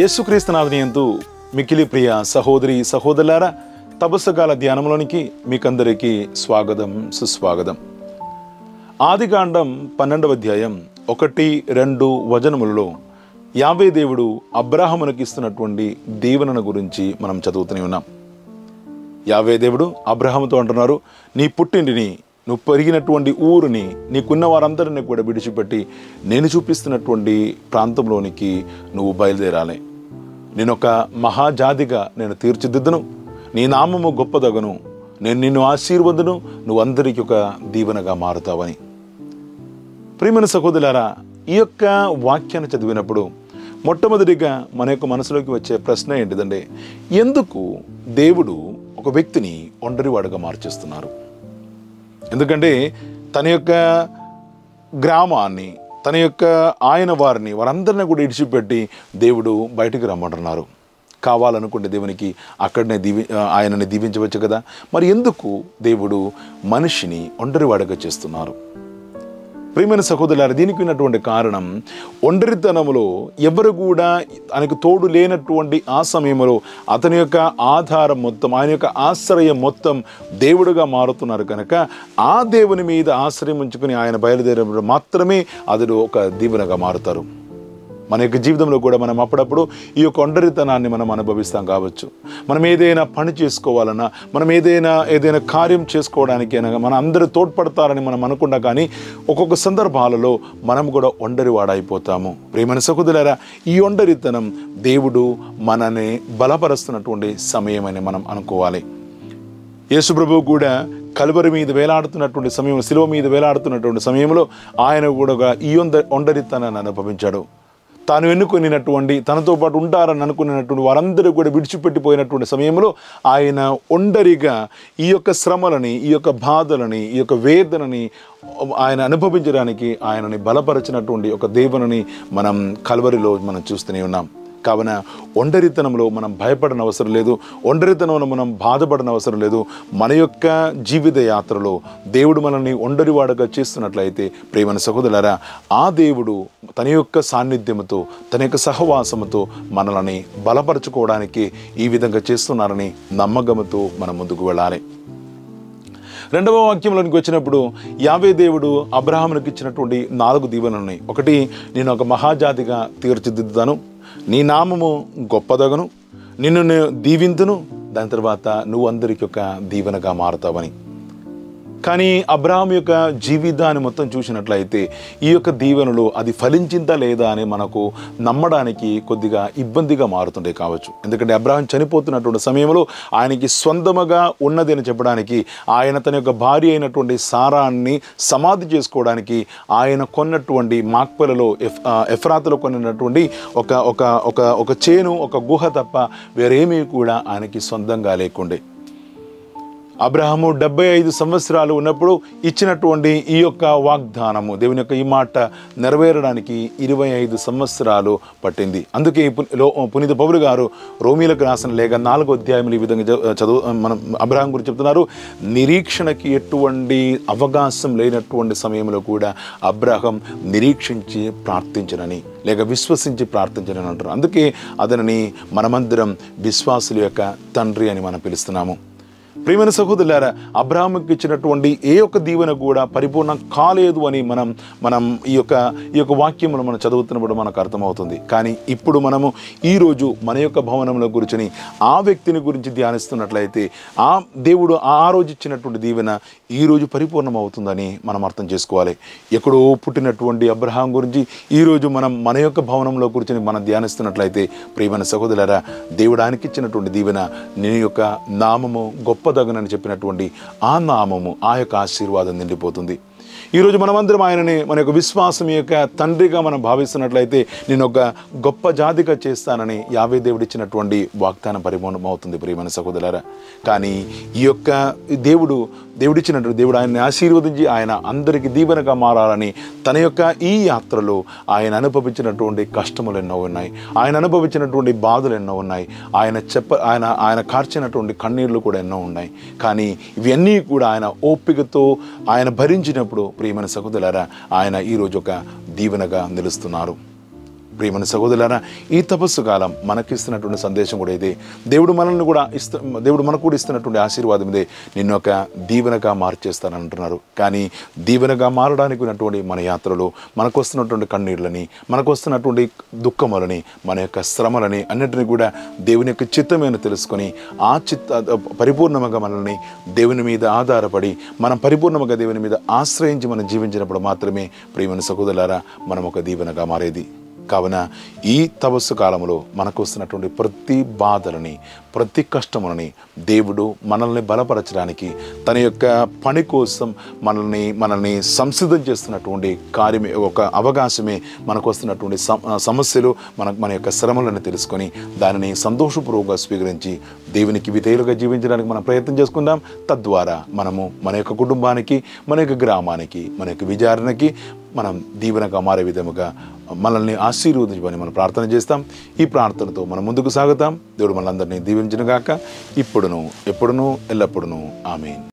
యేసుక్రీస్తు నామమునందు మిక్కిలి ప్రియ సహోదరి సహోదరులారా, తపస్సుకాల ధ్యానంలోనికి మీకందరికీ స్వాగతం సుస్వాగతం. ఆదికాండం 12వ అధ్యాయం 1-2 వచనములలో యావే దేవుడు అబ్రాహామునకు ఇస్తున్నటువంటి దీవెనను గురించి మనం చదువుతూనే ఉన్నాం. యావే దేవుడు అబ్రాహాముతో అంటున్నారు, నీ పుట్టింటిని, నువ్వు పెరిగినటువంటి ఊరిని, నీకున్న వారందరినీ కూడా విడిచిపెట్టి నేను చూపిస్తున్నటువంటి ప్రాంతంలోనికి నువ్వు బయలుదేరాలి. నేను ఒక మహాజాతిగా నేను తీర్చిదిద్దును, నీ నామము గొప్పదగను, నేను నిన్ను ఆశీర్వదును, నువ్వు అందరికీ ఒక దీవెనగా మారుతావని. ప్రియమైన సహోదరులారా, ఈ యొక్క వాక్యాన్ని చదివినప్పుడు మొట్టమొదటిగా మన యొక్క మనసులోకి వచ్చే ప్రశ్న ఏంటిదంటే, ఎందుకు దేవుడు ఒక వ్యక్తిని ఒంటరివాడుగా మార్చేస్తున్నారు? ఎందుకంటే తన యొక్క గ్రామాన్ని, తన యొక్క ఆయన వారందరినీ కూడా ఇడిచిపెట్టి దేవుడు బయటికి రమ్మంటున్నారు. కావాలనుకుంటే దేవునికి అక్కడనే ఆయనని దీవించవచ్చు కదా. మరి ఎందుకు దేవుడు మనిషిని ఒంటరివాడుగా చేస్తున్నారు? ప్రియమైన సహోదరులారా, దీనికి ఉన్నటువంటి కారణం, ఒంటరితనంలో ఎవరు కూడా ఆయనకు తోడు లేనటువంటి ఆ సమయంలో అతని యొక్క ఆధారం మొత్తం, ఆయన యొక్క ఆశ్రయం మొత్తం దేవుడుగా మారుతున్నారు కనుక ఆ దేవుని మీద ఆశ్రయం ఉంచుకుని ఆయన బయలుదేరినప్పుడు మాత్రమే అతడు ఒక దీవెనగా మారుతారు. మన యొక్క జీవితంలో కూడా మనం అప్పుడప్పుడు ఈ యొక్క ఒంటరితనాన్ని మనం అనుభవిస్తాం కావచ్చు. మనం ఏదైనా పని చేసుకోవాలన్నా, మనం ఏదైనా కార్యం చేసుకోవడానికి అయినా మన అందరూ తోడ్పడతారని మనం అనుకున్నా కానీ ఒక్కొక్క సందర్భాలలో మనం కూడా ఒంటరివాడైపోతాము. ప్రియమైన సహోదరులారా, ఈ ఒంటరితనం దేవుడు మనని బలపరుస్తున్నటువంటి సమయం అని మనం అనుకోవాలి. యేసు ప్రభువు కూడా కలువరి మీద వేలాడుతున్నటువంటి సమయంలో, శిలువ మీద వేలాడుతున్నటువంటి సమయంలో ఆయన కూడా ఈ ఒంటరితనాన్ని అనుభవించాడు. తాను ఎన్నుకున్నటువంటి, తనతో పాటు ఉంటారని అనుకున్నటువంటి వారందరూ కూడా విడిచిపెట్టిపోయినటువంటి సమయంలో ఆయన ఒంటరిగా ఈ యొక్క శ్రమలని, ఈ యొక్క బాధలని, ఈ యొక్క వేదనని ఆయన అనుభవించడానికి ఆయనని బలపరిచినటువంటి ఒక దేవుని మనం కల్వరిలో మనం చూస్తూనే ఉన్నాం. కావున ఒంటరితనంలో మనం భయపడని అవసరం లేదు, ఒంటరితనంలో మనం బాధపడని అవసరం లేదు. మన యొక్క జీవిత యాత్రలో దేవుడు మనల్ని ఒంటరివాడుగా చేస్తున్నట్లయితే ప్రియమైన సహోదరులారా, ఆ దేవుడు తన యొక్క సాన్నిధ్యముతో, తన యొక్క సహవాసముతో మనల్ని బలపరచుకోవడానికి ఈ విధంగా చేస్తున్నారని నమ్మకంతో మనం ముందుకు వెళ్ళాలి. 2వ వాక్యంలోనికి వచ్చినప్పుడు యావే దేవుడు అబ్రాహామునికి ఇచ్చినటువంటి 4 దీవెనలు ఉన్నాయి. 1, నేను ఒక మహాజాతిగా తీర్చిదిద్దుతాను, నీ నామము గొప్పదగను, నిన్ను నేను దీవింతును, దాని తర్వాత నువ్వు అందరికీ ఒక దీవెనగా మారుతావని. కానీ అబ్రాహాము యొక్క జీవితాన్ని మొత్తం చూసినట్లయితే ఈ యొక్క దీవెనలు అది ఫలించిందా లేదా అని మనకు నమ్మడానికి కొద్దిగా ఇబ్బందిగా మారుతుండే కావచ్చు. ఎందుకంటే అబ్రాహాం చనిపోతున్నటువంటి సమయంలో ఆయనకి స్వంతముగా ఉన్నది అని చెప్పడానికి, ఆయన తన యొక్క భార్య అయినటువంటి సారాన్ని సమాధి చేసుకోవడానికి ఆయన కొన్నటువంటి మాక్పలలో ఎఫ్రాతులో కొన్నటువంటి ఒక చేను, ఒక గుహ తప్ప వేరేమీ కూడా ఆయనకి సొంతంగా లేకుండే. అబ్రాహాము 75 సంవత్సరాలు ఉన్నప్పుడు ఇచ్చినటువంటి ఈ యొక్క వాగ్దానము, దేవుని యొక్క ఈ మాట నెరవేరడానికి 25 సంవత్సరాలు పట్టింది. అందుకే పునీత పౌలు గారు రోమీలకు రాసిన లేఖ 4వ అధ్యాయంలో ఈ విధంగా మనం అబ్రాహాం గురించి చెప్తున్నారు, నిరీక్షణకి ఎటువంటి అవకాశం లేనటువంటి సమయంలో కూడా అబ్రాహాం నిరీక్షించి ప్రార్థించనని, లేక విశ్వసించి ప్రార్థించనని అంటారు. అందుకే అతనిని మనమందరం విశ్వాసుల యొక్క తండ్రి అని మనం పిలుస్తున్నాము. ప్రియమైన సహోదరులారా, అబ్రాహాముకి ఇచ్చినటువంటి ఏ ఒక్క దీవెన కూడా పరిపూర్ణం కాలేదు అని మనం ఈ యొక్క వాక్యమును మనం చదువుతున్నప్పుడు మనకు అర్థమవుతుంది. కానీ ఇప్పుడు మనము ఈరోజు మన యొక్క భవనంలో కూర్చొని ఆ వ్యక్తిని గురించి ధ్యానిస్తున్నట్లయితే ఆ దేవుడు ఆ రోజు ఇచ్చినటువంటి దీవెన ఈరోజు పరిపూర్ణం అవుతుందని మనం అర్థం చేసుకోవాలి. ఎక్కడో పుట్టినటువంటి అబ్రాహాం గురించి ఈరోజు మనం మన యొక్క భవనంలో కూర్చొని మనం ధ్యానిస్తున్నట్లయితే ప్రియమైన సహోదరులారా, దేవుడు ఆయనకి ఇచ్చినటువంటి దీవెన, నీ యొక్క నామము గొప్పదగనని చెప్పినటువంటి ఆ నామము, ఆ యొక్క ఆశీర్వాదం నిండిపోతుంది. ఈరోజు మనమందరం ఆయనని మన యొక్క విశ్వాసం యొక్క తండ్రిగా మనం భావిస్తున్నట్లయితే నేను ఒక గొప్ప జాతిగా చేస్తానని యావే దేవుడు ఇచ్చినటువంటి వాగ్దానం పరిపూర్ణం అవుతుంది. ప్రియమైన సహోదరులారా, కానీ ఈ యొక్క దేవుడిచ్చినటువంటి దేవుడు ఆయన్ని ఆశీర్వదించి ఆయన అందరికీ దీవెనగా మారాలని తన యొక్క ఈ యాత్రలో ఆయన అనుభవించినటువంటి కష్టములు ఎన్నో ఉన్నాయి, ఆయన అనుభవించినటువంటి బాధలు ఎన్నో ఉన్నాయి, ఆయన కార్చినటువంటి కన్నీళ్లు కూడా ఎన్నో ఉన్నాయి. కానీ ఇవన్నీ కూడా ఆయన ఓపికతో ఆయన భరించినప్పుడు ప్రియమైన సహోదరులారా, ఆయన ఈరోజు ఒక దీవెనగా నిలుస్తున్నారు. ప్రియమైన సహోదరులారా, ఈ తపస్సు కాలం మనకిస్తున్నటువంటి సందేశం కూడా ఇదే. దేవుడు మనకు కూడా ఇస్తున్నటువంటి ఆశీర్వాదం ఇదే. నిన్ను ఒక దీవెనగా మార్చేస్తానంటున్నారు. కానీ దీవెనగా మారడానికి ఉన్నటువంటి మన యాత్రలో మనకు వస్తున్నటువంటి కన్నీళ్ళని, మనకు వస్తున్నటువంటి దుఃఖములని, మన యొక్క శ్రమలని అన్నిటిని కూడా దేవుని యొక్క చిత్తమేను తెలుసుకొని ఆ పరిపూర్ణంగా మనల్ని దేవుని మీద ఆధారపడి మనం పరిపూర్ణంగా దేవుని మీద ఆశ్రయించి మనం జీవించినప్పుడు మాత్రమే ప్రియమైన సహోదరులారా మనం ఒక దీవెనగా మారేది. కావున ఈ తపస్సు కాలంలో మనకు వస్తున్నటువంటి ప్రతి బాధలని, ప్రతి కష్టములని దేవుడు మనల్ని బలపరచడానికి తన యొక్క పని కోసం మనల్ని సంసిద్ధం చేస్తున్నటువంటి కార్యమే, ఒక అవకాశమే. మనకు వస్తున్నటువంటి సమస్యలు, మన యొక్క శ్రమలను తెలుసుకొని దానిని సంతోషపూర్వకంగా స్వీకరించి దేవునికి విధేయులుగా జీవించడానికి మనం ప్రయత్నం చేసుకుందాం. తద్వారా మనము మన యొక్క కుటుంబానికి, మన యొక్క గ్రామానికి, మన యొక్క విచారణకి మనం దీవెనగా మారే విధముగా మనల్ని ఆశీర్వదించమని మనం ప్రార్థన చేస్తాం. ఈ ప్రార్థనతో మనం ముందుకు సాగుతాం. దేవుడు మనందరినీ దీవించును గాక, ఇప్పుడును ఎప్పుడును ఎల్లప్పుడును. ఆమేన్.